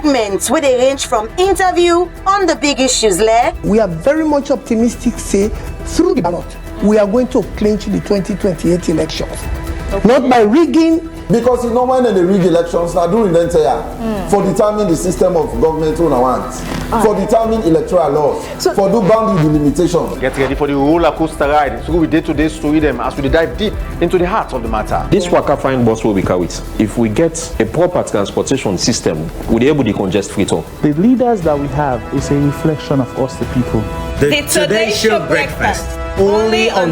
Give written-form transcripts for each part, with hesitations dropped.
segments where they range from interview on the big issues. We are very much optimistic, say, through the ballot, we are going to clinch the 2028 elections. Okay. Not by rigging. Because you know when they rig elections, now during the entire for determining the system of government on want, for determining electoral laws, for do boundary delimitation. Get ready for the roller coaster ride. So we day-to-day story them as we dive deep into the heart of the matter. This waka fine bus will be carried. If we get a proper transportation system, we'll be able to congest free talk. The leaders that we have is a reflection of us, the people. The Today Show breakfast only on.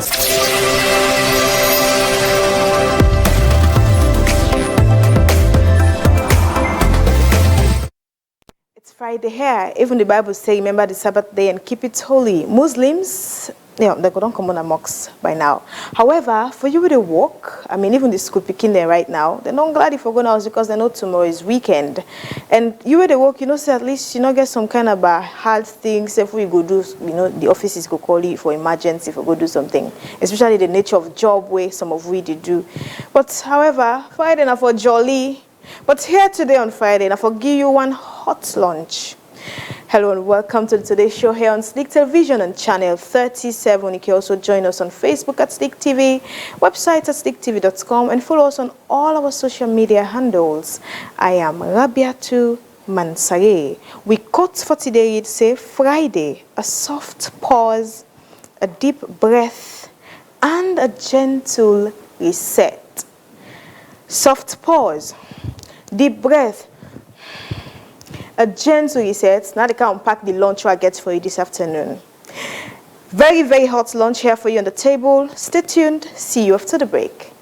Friday here, even the Bible says, remember the Sabbath day and keep it holy. Muslims, they don't come on a mosque by now. However, for you with the work, I mean, even the school picking there right now, they're not glad if we're going out because they know tomorrow is weekend. And you with the work, say at least, get some kind of hard things. If we go do, the offices go call you for emergency, if we go do something. Especially the nature of job where some of we do. But however, Friday now for jolly. But here today on Friday, I will give you one hot lunch. Hello and welcome to today's show here on Slick Television on channel 37. You can also join us on Facebook at Slick TV, website at slicktv.com, and follow us on all our social media handles. I am Rabiatu Mansare. We quote for today, it say Friday, a soft pause, a deep breath, and a gentle reset. Soft pause. Deep breath, a gentle reset. Now they can unpack the lunch I get for you this afternoon. Very, very hot lunch here for you on the table. Stay tuned. See you after the break.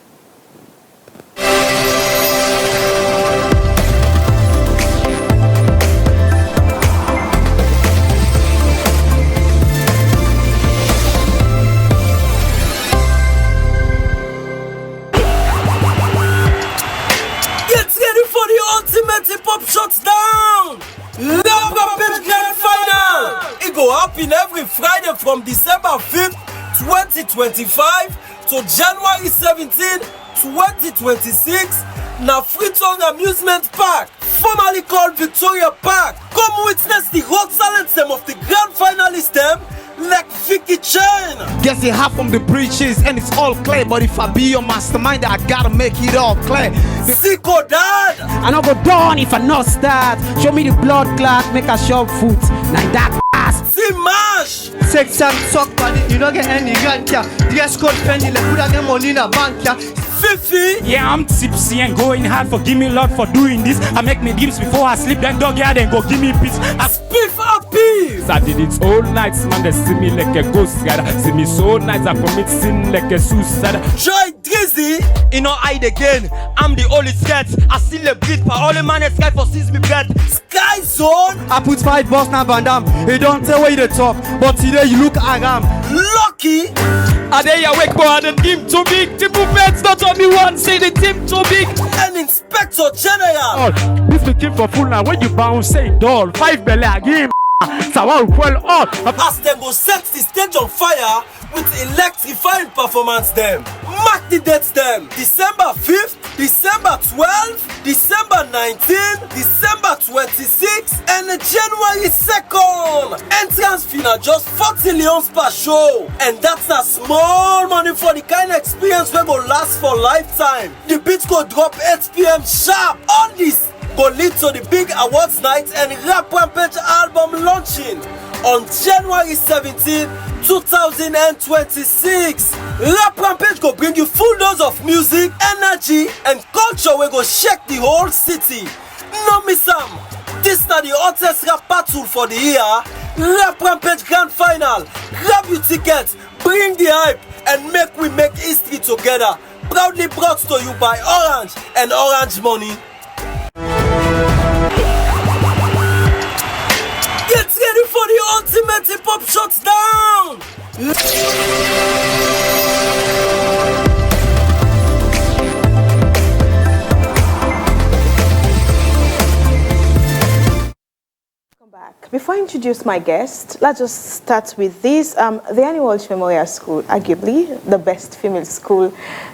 Hip-hop shuts down! Rap Rampage Grand Final! It go happen every Friday from December 5th, 2025 to January 17th, 2026 na Freetown Amusement Park, formerly called Victoria Park. Come witness the hot anthem of the grand finalists them like Vicky Chain. Guess you have from the breaches and it's all clear, but if I be your mastermind, I gotta make it all clear. Sicko Dad! I no go down if I not start. Show me the blood clot, make a short foot. Like that ass. See Mash! Sex and talk body, you don't get any rank ya. Dress code penny, like put that money in a bank ya. Fifi! Yeah, I'm tipsy and going hard. Forgive me, Lord, for doing this. I make me dreams before I sleep, then dog here, then go give me peace. I spiff happy! I did it all nights, man. They see me like a ghost guy. See me so nice, I commit sin like a suicide. Joy Drizzy! You know, hide again. I'm the only scared. I still a bleed, but all the man is sky for sees me bed. Sky Zone! I put 5 bucks now, Van Damme. He don't tell where you talk, but today you look aram. Lucky! Are they awake, boy? The team too big. The movements not on me one. Say the team too big. And Inspector General. Oh, this the team for full now. When you bounce, say doll. 5 belly again. So I will well on. As them go set the stage on fire with electrifying performance them. Mark the dates them. December 5th, December 12th, December 19th, December 26th, and January 2nd. Entrance fee na just 40 leons per show. And that's a small money for the kind of experience we go last for lifetime. The beats go drop 8 p.m. sharp. On this go lead to the big awards night and Rap Rampage album launching on January 17, 2026. Rap Rampage go bring you full dose of music, energy, and culture we go shake the whole city. No miss am. This na the hottest rap battle for the year. Rap Rampage Grand Final. Grab your tickets, bring the hype, and make history together. Proudly brought to you by Orange and Orange Money. Get ready for the ultimate hip-hop shutdown! Welcome back. Before I introduce my guest, let's just start with this. The Annie Walsh Memorial School, arguably the best female school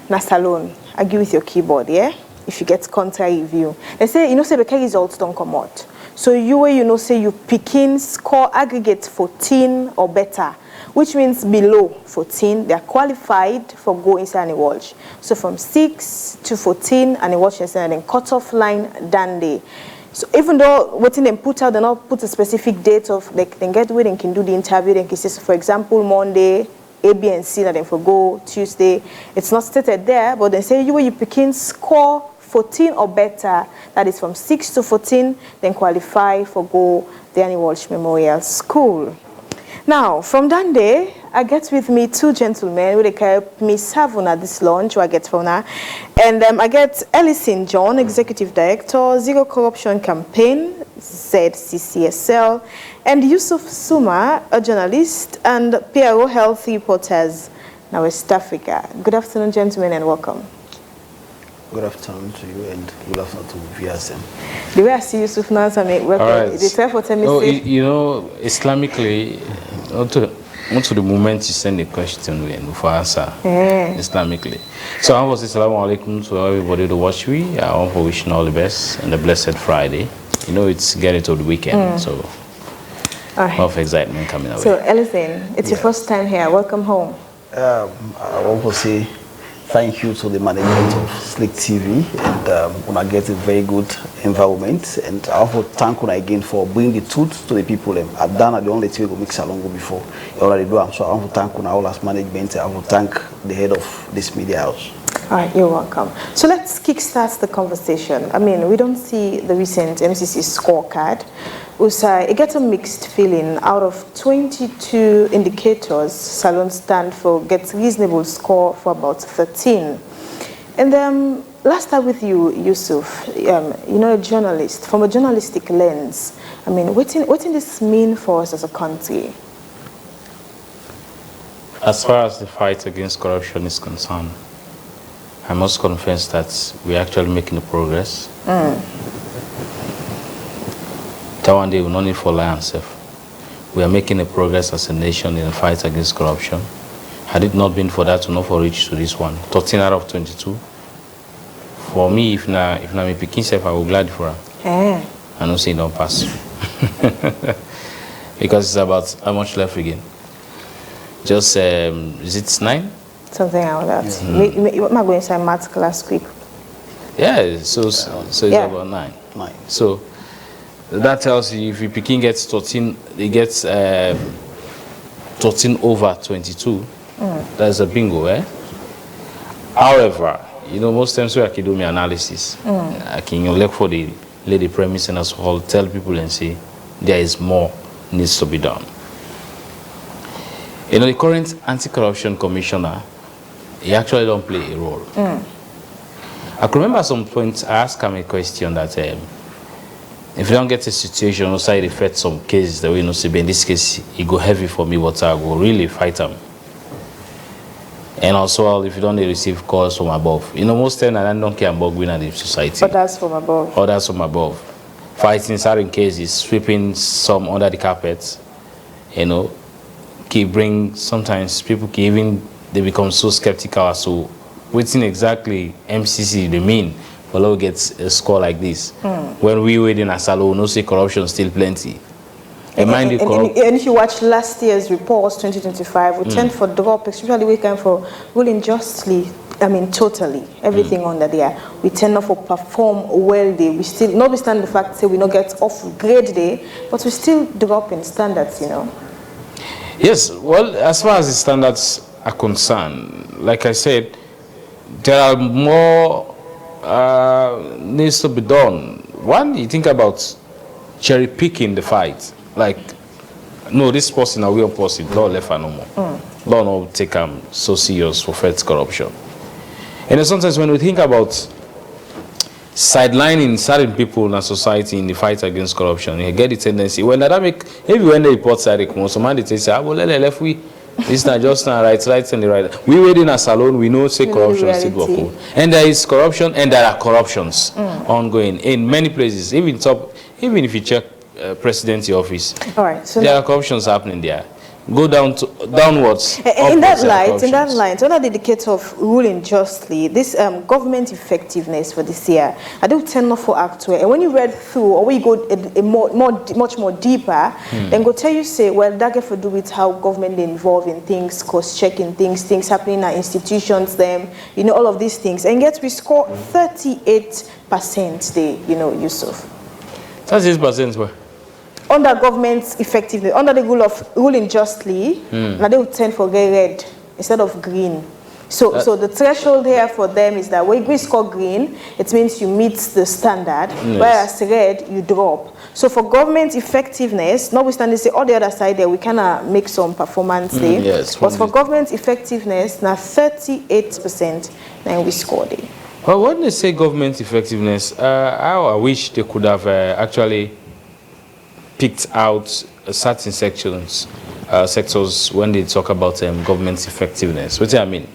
in Salone. Argue with your keyboard, yeah? If you get contrary view. They say, say the results don't come out. So you say you picking score aggregate 14 or better, which means below 14, they are qualified for go inside the Walsh. So from 6 to 14 and the Walsh and then cut-off line Dande. So even though what they put out, they not put a specific date of like they get where they can do the interview, they can say, for example, Monday, A, B, and C, and then for go Tuesday. It's not stated there, but they say you picking score 14 or better, that is from 6 to 14, then qualify for go the Annie Walsh Memorial School. Now, from Dande, I get with me two gentlemen who they help me serve on at this launch, who I get from now. And I get Ellison John, Executive Director, Zero Corruption Campaign, ZCCSL, and Yusuf Suma, a journalist, and PRO Health Reporters, now West Africa. Good afternoon, gentlemen, and welcome. Good afternoon to you and good afternoon to VSM. The way I see Yusuf now, I mean, welcome. All right. Is it time for you know, Islamically, not to the moment you send a question for answer, Islamically. So I was Assalamu alaikum to everybody to watch me. I want to wish you all the best and a blessed Friday. You know, it's getting to the weekend, so a lot of excitement coming away. So, Ellison, it's your first time here. Welcome home. I want to say thank you to the management of Slick TV, and I get a very good environment. And I want to thank you again for bringing the truth to the people. I've done the only TV mix along before. You already do. So I want to thank you all as management. I want to thank the head of this media house. All right, you're welcome. So let's kickstart the conversation. I mean, we don't see the recent MCC scorecard. It gets a mixed feeling. Out of 22 indicators, Salone stand for gets reasonable score for about 13. And let's start with you, Yusuf. You know, a journalist. From a journalistic lens, I mean, what does this mean for us as a country? As far as the fight against corruption is concerned, I must confess that we're actually making progress. That one day we don't need for lie and self. We are making a progress as a nation in the fight against corruption. Had it not been for that, we not for reach to this one. 13 out of 22. For me, if na me picking self, I will glad for her. I don't say it don't pass. Because it's about how much left again. Just is it 9? Something like that. What am I going to say math class quick? Yeah, so it's about 9. So that tells you if your Peking gets 13, it gets 13 over 22. That's a bingo, eh? However, you know, most times when I can do my analysis, I can look for the lady premise and as well tell people and say there is more needs to be done. You know, the current anti-corruption commissioner, he actually don't play a role. I can remember at some point I asked him a question that if you don't get a situation or side effect some cases that we know say, in this case it go heavy for me, but I go really fight him. And also if you don't receive calls from above. You know, most times I don't care about going at the society. Others from above. Others from above. Fighting certain cases, sweeping some under the carpet, you know, sometimes people can even they become so skeptical as to what's exactly MCC they mean for law gets a score like this. When we wait in a salon, no say corruption still plenty. And if you watch last year's reports, 2025, we tend for drop, especially we can for ruling justly. I mean, totally everything under there. We tend not to perform well there. We still, notwithstanding the fact that we not get off grade there, but we still drop in standards, you know. Yes, well, as far as the standards are concerned, like I said, there are more needs to be done. One, you think about cherry picking the fight. Like, no, this person are real person, law left and no more. Law no take so serious for fight corruption. And then sometimes when we think about sidelining certain people in a society in the fight against corruption, you get the tendency when that make maybe when they report side somebody they say, well, left we this not just not right and the right. We waiting as alone, we know say corruption still work. And there is corruption and there are corruptions ongoing in many places, even if you check presidency office. All right, so there are corruptions happening there. go downwards. In that light, when I dedicate of ruling justly, this government effectiveness for this year, I do tend for actual. And when you read through, or when you go much more deeper, then go tell you say, well, that get to do with how government involved in things, cost checking things happening in our institutions, them, all of these things, and yet we score 38% there, Yusuf. 38% where? Under government's effectiveness, under the rule of ruling justly, now they would tend for red instead of green. So the threshold here for them is that when we score green, it means you meet the standard, whereas red, you drop. So for government effectiveness, notwithstanding say all the other side there, we kind make some performance there. Yes, but for government effectiveness, now 38%, then we scored it. Well, when they say government effectiveness, I wish they could have actually picked out certain sectors when they talk about government effectiveness. What do I mean?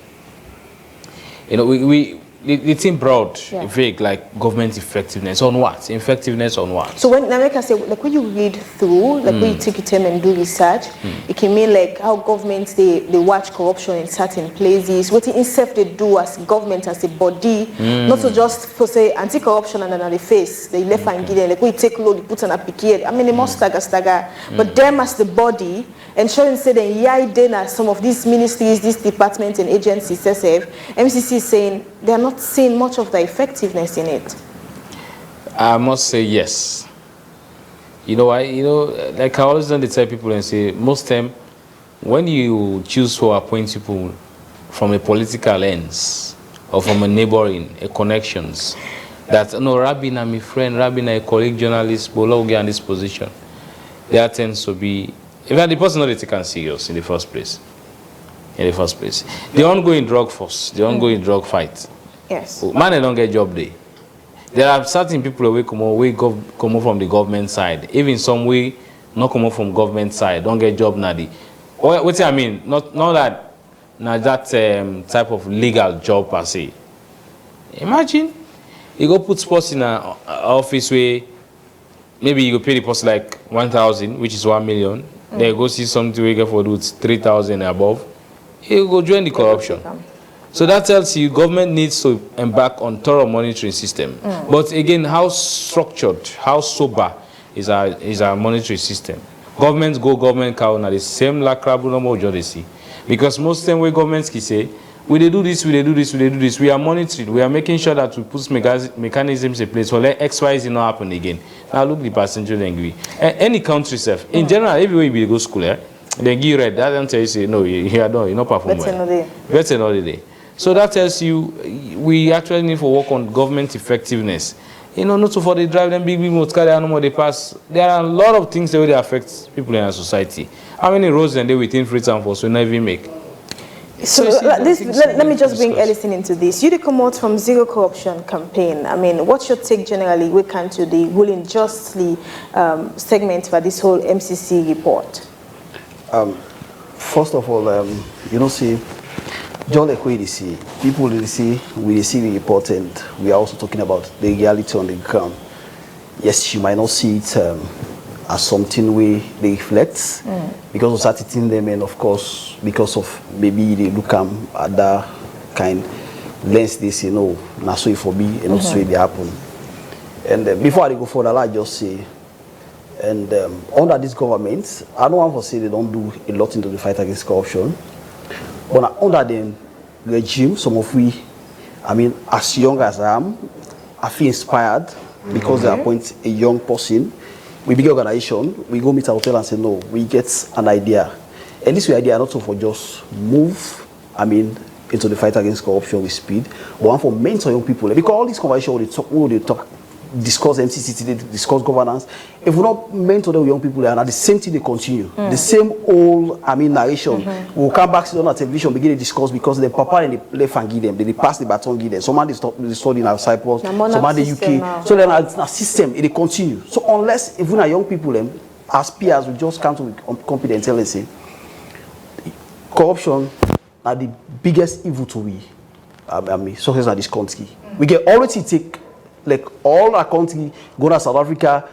The thing broad, vague, like government effectiveness on what? Effectiveness on what? So when I say, like when you read through, like when you take your time and do research, it can mean like how governments they watch corruption in certain places, what itself they do as government as a body, not to just for say anti-corruption and then the face, they left and give them, like when you take load, you put on a picket. I mean they must stagger, but them as the body, ensuring say that then some of these ministries, these departments and agencies, MCC is saying they are not seeing much of the effectiveness in it. I must say yes. Like I always tell people and say, most time when you choose to appoint people from a political lens or from a neighboring, connections, that Rabin and my friend, Rabin and a colleague journalist, Bola get in this position, there tends to be, even the person not taken serious in the first place. The ongoing drug force, the ongoing drug fight. Yes. Man, they don't get job there. There are certain people who come from the government side. Even some way not come from government side, don't get job now. What I mean? Not that type of legal job per se. Imagine you go put sports in an office where maybe you go pay the person like 1,000, which is 1 million. Then you go see something we get for do 3,000 and above. You go join the corruption. So that tells you government needs to embark on thorough monitoring system. But again, how structured, how sober is our monitoring system? Governments go government count at the same lacrable number of judges. Because most time when governments can say, we do this, we are monitoring, we are making sure that we put mechanisms in place so let XYZ not happen again. Now look the passenger angry. Any country self, in general, everywhere you go school, they give you red, that don't tell you say, no, you're not performing well. Better another day. So that tells you we actually need to work on government effectiveness. Not so for they drive them big motor car, no they pass. There are a lot of things that really affect people in our society. How many roads and they within free time for so we never make? So let me just bring Ellison into this. You come out from Zero Corruption campaign. I mean, what's your take generally? We come to the ruling justly segment for this whole MCC report. First of all, see. John Ekwe, see, people see, we see the report and we are also talking about the reality on the ground. Yes, you might not see it as something where they reflect because of certain them and of course because of maybe they look at that kind lens they say no, not so for me and also it happen. And before I go further, I just say, and under this government, I don't want to say they don't do a lot into the fight against corruption. But under the regime, some of we, I mean, as young as I am, I feel inspired because they appoint a young person. We big organization, we go meet our hotel and say, no, we get an idea. And this idea not so for just move, I mean, into the fight against corruption with speed, but one for mentor young people. Because all these conversations, they talk, discuss MCC, they discuss governance. If we not mentor them young people, and at the same thing they continue, the same old, I mean, narration. We'll come back on our television, begin to discuss because the papa and the left and give them, they pass the baton, give them. Somebody study in our Cyprus, somebody the UK. Now. So then our system, it continue. So unless if we are young people, as peers, we just come to competent and say, corruption are the biggest evil to we. I mean, success at this country. We can already take. Like all our country, go to South Africa,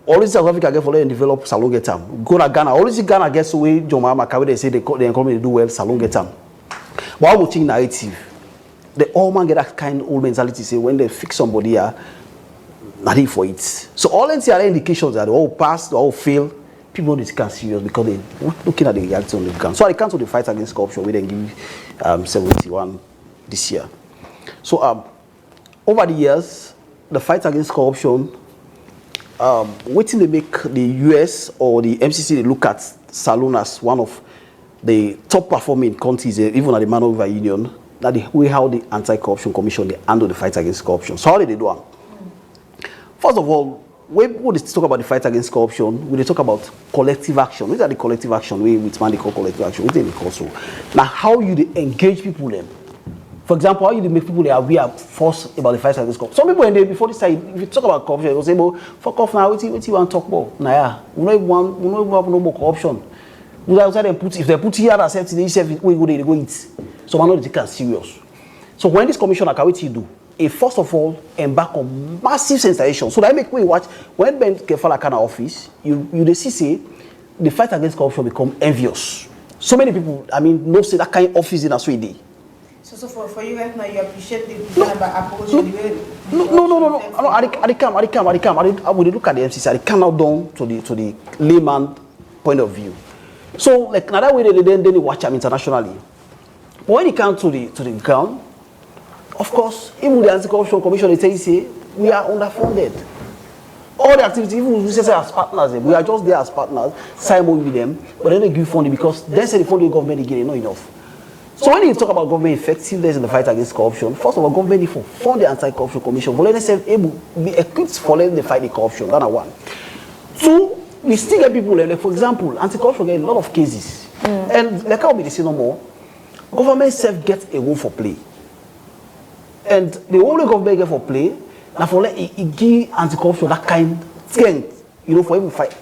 always South Africa get for and develop Salon get time. Go to Ghana. Always Ghana gets away. John Mahama Carey they say the economy do well. Salon get time. But I will change narrative. The old man get that kind of old mentality. Say when they fix somebody here, nothing for it. So all the indications that they all pass, they all fail. People don't take it serious because they looking at the reality on the ground. So I cancel the fight against corruption. We then give 71 this year. So over the years, the fight against corruption. Waiting to make the US or the MCC they look at Salon as one of the top performing countries, even at the Man Over Union, that the way how the Anti-Corruption Commission they handle the fight against corruption. So how did they do it? First of all, when we talk about the fight against corruption, we talk about collective action. What are the collective action? Which man they call collective action? What they call so? Now, how you engage people them? For example, how you make people they are aware first about the fight against corruption. Some people when they before this time, if you talk about corruption, they say, "Well, fuck off now. What you want to talk about? Nah, yeah, we don't have no more corruption. We outside them put if they put here and accept it, we go eat. So man not take it serious. So when this commission what you do? First of all, embark on massive sensitization. So that make we watch when Ben Kefala kind of office, you see say the fight against corruption become envious. So many people, I mean, no say that kind of office in a Sweden. So for you right now, you appreciate the approach the way. No. I come. I would look at the MCC. I come now down to the layman point of view. So like another way they watch them internationally. But when it comes to the ground, of course, even the Anti-Corruption Commission they tell you say we are underfunded. All the activities, even we say as partners, we are just there as partners, sign with them, but then they give funding because they say the funding government again not enough. So when you talk about government effectiveness in the fight against corruption, first of all, government need to fund the Anti-Corruption Commission for letting them able be equipped for letting them fight the corruption. That's one. Two, we still get people like for example, anti-corruption get a lot of cases, and like how we say no more, government self gets a role for play, and the only government get for play, now for let it give anti-corruption that kind strength, you know, for even fight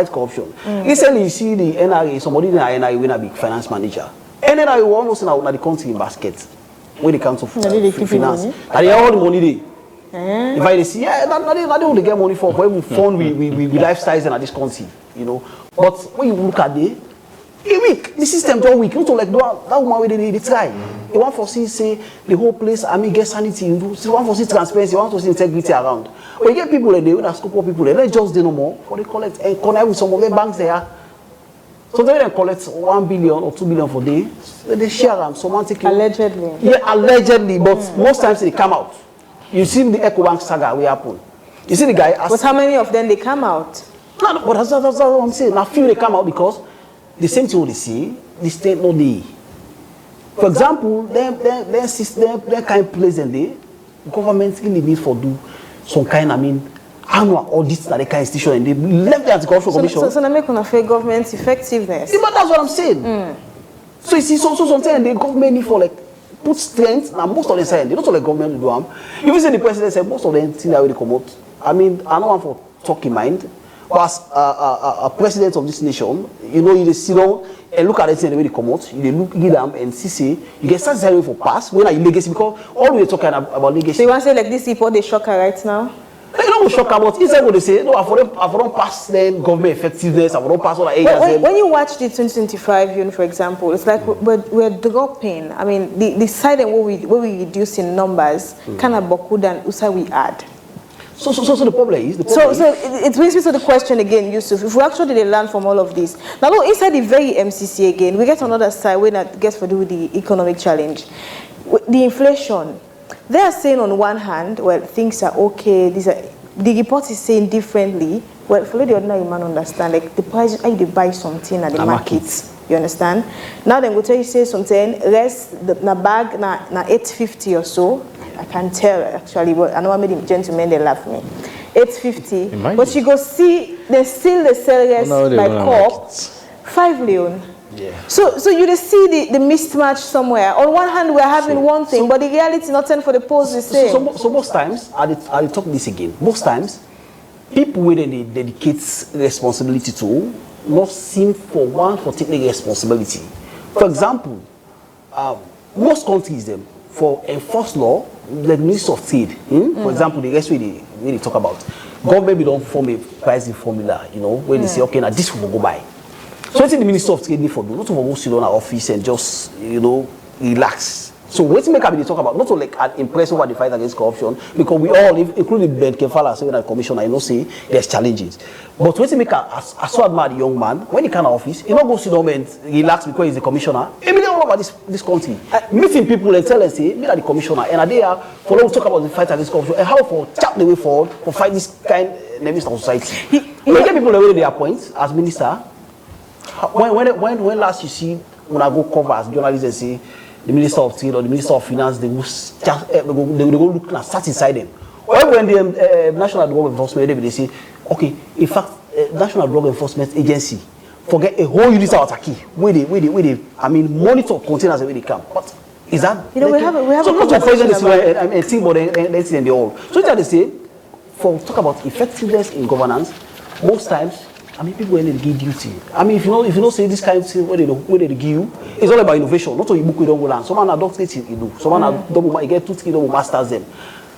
corruption. Recently, you see the NRA, somebody in the NRA win a big finance manager. And then I almost now the country in basket when it comes to finance. And they all the money there. If I see, yeah, not they get money for when we fund we lifestyles in this country, you know. But when you look at it weak, the system just weak. Not like that woman they try. They want to see say the whole place, I mean, get sanity. They want to see transparency. They want to see integrity around. When you get people like they that scope of people, they just do no more. For they collect and connect with some of the banks there. So they collect 1 billion or 2 billion for day. They share them. Someone take allegedly. Yeah, allegedly. But most times they come out. You see the EcoBank saga will happen. You see the guy. But how many of them they come out? No, but that's what I'm saying. Now few they come out because the same thing they see. The state no day. For example, their system, their kind of place and they government really need for do some kind. I mean. Annual audits that they can institution and they left the Anti-Corruption Commission. So they make on government effectiveness. Yeah, but that's what I'm saying. So you see, so sometimes the government need for like put strength. Now most of the time they don't let government do them. If you see the president say most of them things that will come out. I mean, I don't want for talking mind. But as a president of this nation, you know, you sit down and look at it and the way they come out. You look at them and see you get started for pass when are you legacy because all we are talking about legacy. So you want to say like this people they shocker right now? You know what shock about inside what they say, no, I've not passed then government effectiveness, I've not passed all the areas. When you watch the 2025 union, for example, it's like we're dropping. I mean, the side and what we reduce in numbers kind of boku than usa we add. So the problem is it brings me to the question again, Yusuf. If we actually learn from all of this, now look inside the very MCC again, we get another side where that gets to do with the economic challenge, the inflation. They are saying on one hand, well, things are okay. The report is saying differently. Well, for the ordinary man understand, like the price, how they buy something at the market. You understand? Now then, go tell you say something. Rest na bag na 850 or so. I can't tell actually, but I know I made the gentlemen they laugh me. 850. But you go see, they still the sell rest by cup 5 leon. Yeah. So you see the mismatch somewhere. On one hand, we're having one thing, but the reality not for the pose the same. So most times, I'll talk this again. Most times, people where they dedicate responsibility to not seem for taking responsibility. For example, most countries for enforced law, like Ministry of Trade, for example, the rest way they talk about, government we don't form a pricing formula, you know, where they say, okay, now this will go by. So I think the Minister of Trade need for do, not to go sit on our office and just, you know, relax. So what make we talk about, not to like impress over the fight against corruption, because we all, including Ben Kefala, saying that commissioner, I know say there's challenges. But what make as so admire the young man, when he come to office, he not go sit down and relax because he's the commissioner. He don't know about this country. Meeting people and tell us, say, me are the commissioner, and are there for them to talk about the fight against corruption and how for chap the way forward for fight this kind of minister of society. When get people the way they appoint as minister, when last you see when I go cover as journalists and say the Minister of Trade or the Minister of Finance, they go look and start inside them. Or when the National Drug Enforcement, they say, okay, in fact, National Drug Enforcement Agency forget a whole unit out of key where they monitor containers where they come. But is that we have so not to president a thing, but let's in the all. So that they say, for talk about effectiveness in governance, most times. People when they give duty. If you don't say this kind of thing where they give you, it's all about innovation. Not only book we don't go land. Someone doctorate you do. Someone double get 2 3 double masters them.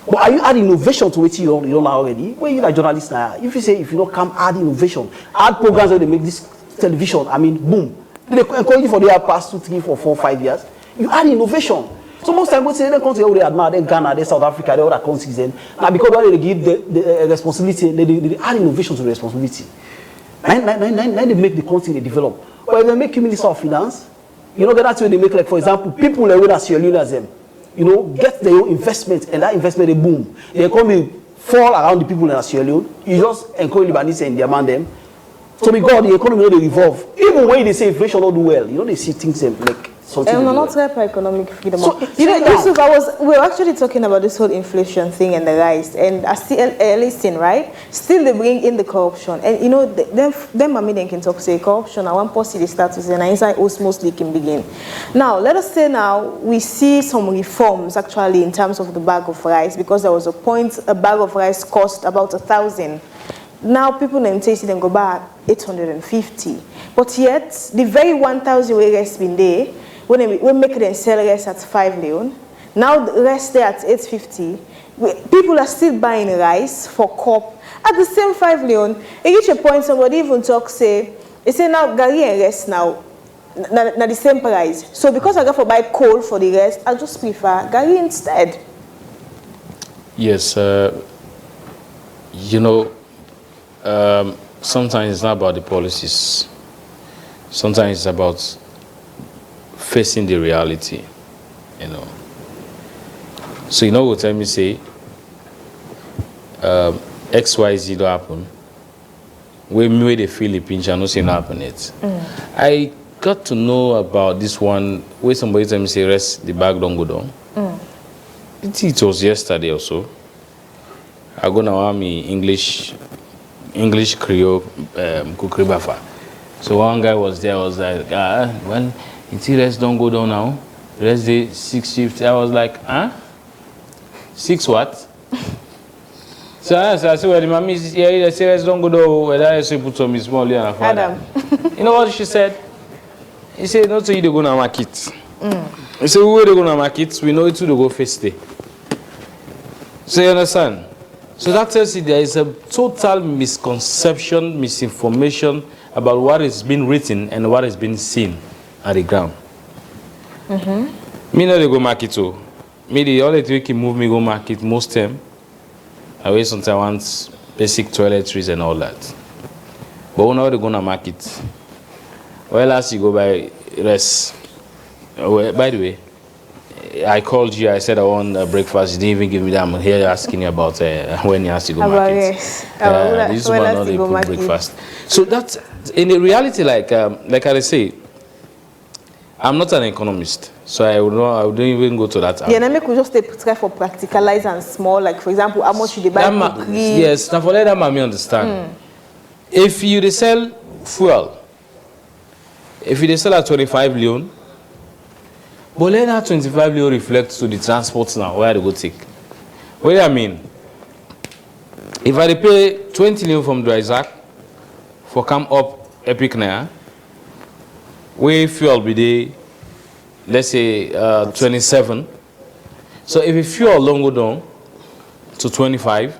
But are you adding innovation to what you don't know already? When you're a journalist now, if you don't come add innovation, add programs where they make this television, boom. They encourage you for the past 2 3 4 4 5 years. You add innovation. So most times, they don't they admire, then Ghana, then South Africa, then other countries. Now because they give the responsibility, they add innovation to the responsibility. Then they make the country they develop. But if they make you Minister of Finance, that's when they make, like, for example, people that are Sierra Leone as them, get their own investment, and that investment, they boom. The economy fall around the people in Sierra Leone. You just encourage Libanese and demand them. So because the economy, they revolve. Even when they say inflation don't do well, they see things like something. And not help economic freedom. So, Yusuf, we were actually talking about this whole inflation thing and the rise, and I see listen, right? Still they bring in the corruption, and them they can talk say corruption. I want possibly status and inside osmosis can begin. Now let us say we see some reforms actually in terms of the bag of rice, because there was a point a bag of rice cost about 1,000. Now people then taste it and go back 850, but yet the very 1,000 way rice been there. When we make them sell rice at 5 leon, now the rest there at 850. People are still buying rice for cup at the same 5 leon. It reach a point somebody even talk say, they say now Gary and rest now the same price. So because I got to buy coal for the rest, I just prefer Gary instead. Yes, sometimes it's not about the policies. Sometimes it's about facing the reality, So what tell me say, XYZ don't happen. When they feel the pinch, I know say not happen it. I got to know about this one where somebody tell me say rest the bag don't go down. It was yesterday or so. I go now me English Creole Kukri Bafa. So one guy was there, was like, well, until rest don't go down now. Rest day 6 shifts. I was like, 6 what? So I said, well, the mommy is here, the rest don't go down. Whether I say put some small here and father. You know what she said? He said, not so you go to market. He said, where they go to market? We know it to go first day. So you understand? So that tells you there is a total misconception, misinformation about what is being written and what is being seen at the ground. Me know they go market too. Me the only thing can move me go market most time. I wait sometimes I want basic toiletries and all that. But when they go to market, well last you go buy rest. By the way, I called you. I said I want breakfast. You didn't even give me that. I'm here asking you about when you asked to go market. This one not they put breakfast. So that's in the reality, like I say, I'm not an economist, so I wouldn't even go to that. Yeah, and I make we just try for practicalize and small. Like for example, how much you buy? Yes, now for that me understand. If you sell fuel, if you sell at 25 leon. But let that 25 leon reflect to the transport now, where they go take. What do I mean? If I pay 20 leon from Drysack for come up Epic now, where fuel be there, let's say 27. So if the fuel long go down to 25,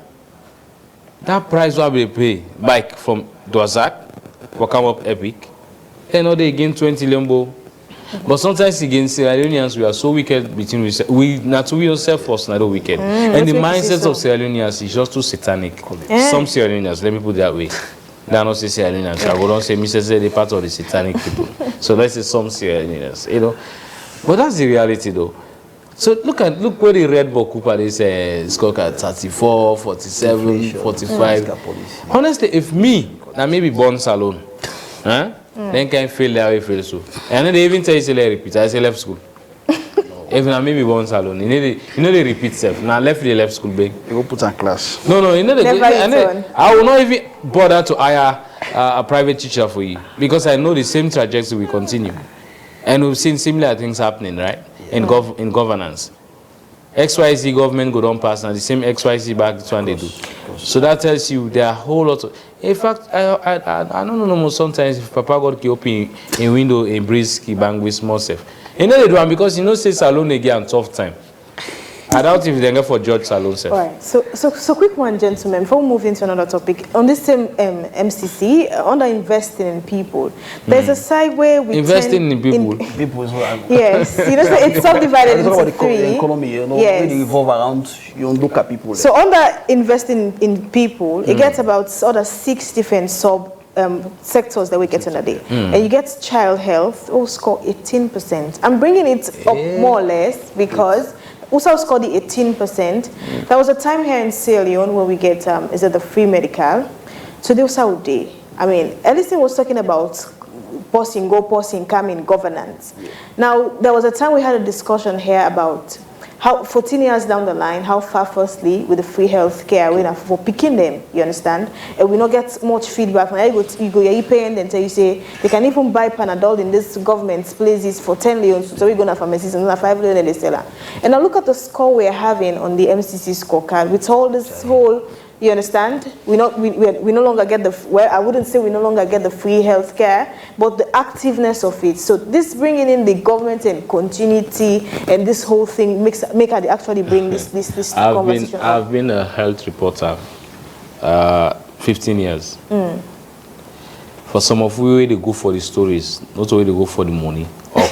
that price what we pay bike from Dwazak, will come up Epic, and now they gain 20 Lembo. But sometimes against Sierra Leoneans, we are so wicked between we not we yourself first, not wicked. And the mindset of Sierra Leoneans is just too satanic. Some Sierra Leoneans, let me put it that way. They are not say Sierra Leoneans. I don't say Mrs. They're part of the satanic people. So let's say some Sierra Leoneans, you know. But that's the reality though. So look where the Red Bull Cooper is score at 34, 47, 45. Honestly, if me, now maybe born salon, huh? Then can feel that way feel so. And then they even tell you say repeat. I say left school. Even I maybe born salon. You know they repeat self. Now left the left school big. You go put on class. No, you know I will not even bother to hire a private teacher for you because I know the same trajectory will continue. And we've seen similar things happening, right? In governance. XYZ government go down pass and the same XYZ back this one they do. So that tells you there are a whole lot of. In fact, I don't know sometimes if Papa God can open a window in breeze ki bang with small self. You know they do because you know say Salone again tough time. I doubt if they go for George Salone self. All right. So quick one, gentlemen. Before we move into another topic, on this same MCC, under investing in people, there's a side where we investing in people. People is what yes, you know, so it's subdivided into three. The economy, you know, yes. really revolve around you look at people. So under investing in people, it gets about other 6 different sectors that we get in a day. And you get child health, who score 18%. I'm bringing it up more or less because also scored the 18%. There was a time here in Sierra Leone where we get is it the free medical. So they also day. I mean, Ellison was talking about posting, come in governance. Now there was a time we had a discussion here about how 14 years down the line, how far firstly with the free health care we have for picking them, you understand? And we not get much feedback from you go you paying and tell you say they can even buy Panadol in this government's places for 10 leons, so we're gonna pharmacies and 5 leon they sell. And I look at the score we're having on the MCC scorecard with all this whole, you understand? We no longer get I wouldn't say we no longer get the free health care, but the activeness of it. So this bringing in the government and continuity and this whole thing make her actually bring this conversation. I've been a health reporter 15 years. For some of we they go for the stories, not only they go for the money or